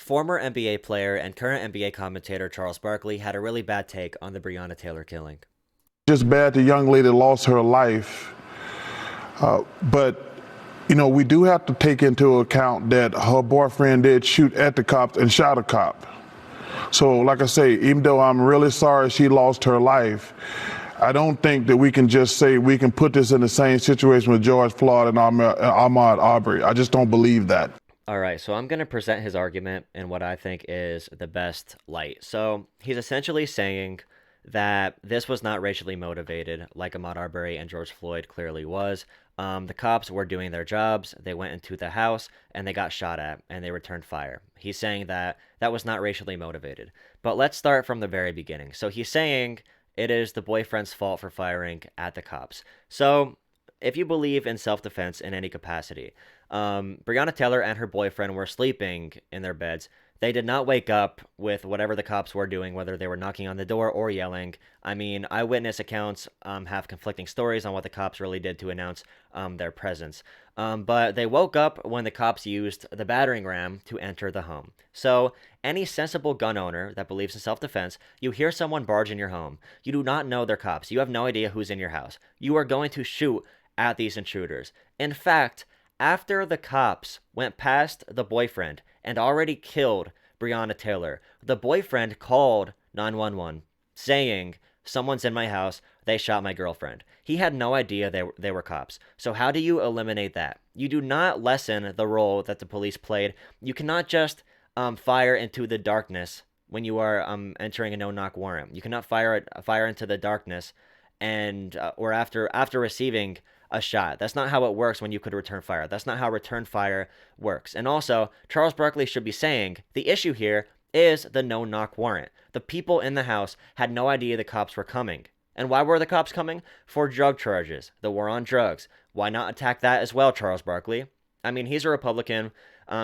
Former NBA player and current NBA commentator Charles Barkley had a really bad take on the Breonna Taylor killing. Just bad the young lady lost her life. But, we do have to take into account that her boyfriend did shoot at the cops and shot a cop. So, like I say, even though I'm really sorry she lost her life, I don't think that we can just say we can put this in the same situation with George Floyd and Ahmaud Arbery. I just don't believe that. All right, so I'm going to present his argument in what I think is the best light. So he's essentially saying that this was not racially motivated, like Ahmaud Arbery and George Floyd clearly was. The cops were doing their jobs. They went into the house and they got shot at and they returned fire. He's saying that that was not racially motivated. But let's start from the very beginning. So he's saying it is the boyfriend's fault for firing at the cops. So if you believe in self-defense in any capacity, Breonna Taylor and her boyfriend were sleeping in their beds. They did not wake up with whatever the cops were doing, whether they were knocking on the door or yelling. I mean, eyewitness accounts have conflicting stories on what the cops really did to announce their presence. But they woke up when the cops used the battering ram to enter the home. So any sensible gun owner that believes in self-defense, you hear someone barge in your home. You do not know they're cops. You have no idea who's in your house. You are going to shoot at these intruders. In fact, after the cops went past the boyfriend and already killed Breonna Taylor, the boyfriend called 911 saying, "Someone's in my house. They shot my girlfriend." He had no idea they were cops. So how do you eliminate that? You do not lessen the role that the police played. You cannot just fire into the darkness when you are entering a no-knock warrant. You cannot fire into the darkness and or after receiving a shot. That's not how it works when you could return fire. That's not how return fire works. And also, Charles Barkley should be saying the issue here is the no-knock warrant. The people in the house had no idea the cops were coming. And why were the cops coming? For drug charges, the war on drugs. Why not attack that as well, Charles Barkley? I mean, he's a Republican.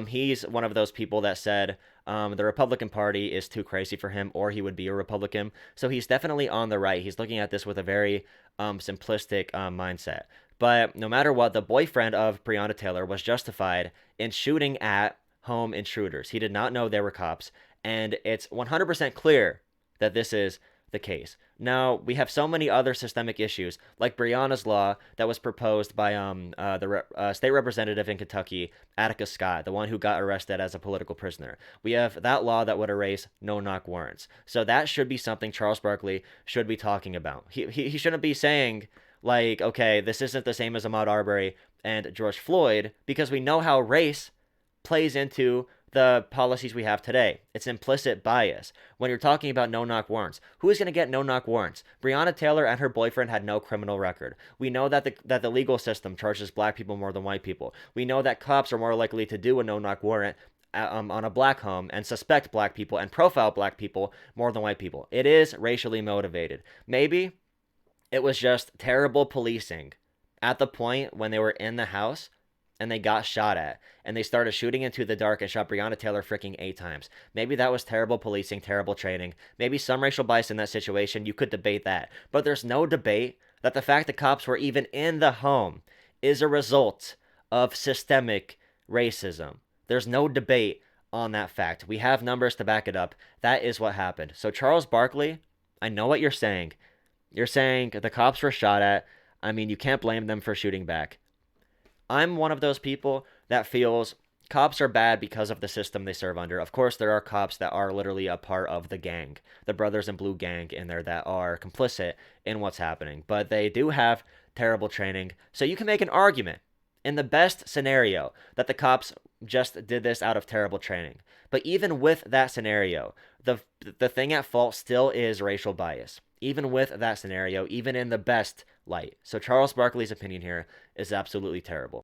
He's one of those people that said the Republican Party is too crazy for him, or he would be a Republican. So he's definitely on the right. He's looking at this with a very simplistic mindset. But no matter what, the boyfriend of Breonna Taylor was justified in shooting at home intruders. He did not know they were cops, and it's 100% clear that this is the case. Now, we have so many other systemic issues, like Breonna's law that was proposed by the state representative in Kentucky, Atticus Scott, the one who got arrested as a political prisoner. We have that law that would erase no-knock warrants. So that should be something Charles Barkley should be talking about. He shouldn't be saying, like, okay, this isn't the same as Ahmaud Arbery and George Floyd, because we know how race plays into the policies we have today. It's implicit bias. When you're talking about no-knock warrants, who is going to get no-knock warrants? Breonna Taylor and her boyfriend had no criminal record. We know that the legal system charges black people more than white people. We know that cops are more likely to do a no-knock warrant on a black home and suspect black people and profile black people more than white people. It is racially motivated. Maybe it was just terrible policing at the point when they were in the house and they got shot at, and they started shooting into the dark and shot Breonna Taylor freaking 8 times. Maybe that was terrible policing, terrible training. Maybe some racial bias in that situation. You could debate that. But there's no debate that the fact the cops were even in the home is a result of systemic racism. There's no debate on that fact. We have numbers to back it up. That is what happened. So Charles Barkley, I know what you're saying. You're saying the cops were shot at. I mean, you can't blame them for shooting back. I'm one of those people that feels cops are bad because of the system they serve under. Of course, there are cops that are literally a part of the gang, the Brothers in Blue gang in there that are complicit in what's happening. But they do have terrible training. So you can make an argument in the best scenario that the cops just did this out of terrible training. But even with that scenario, the thing at fault still is racial bias. Even with that scenario, even in the best light. So Charles Barkley's opinion here is absolutely terrible.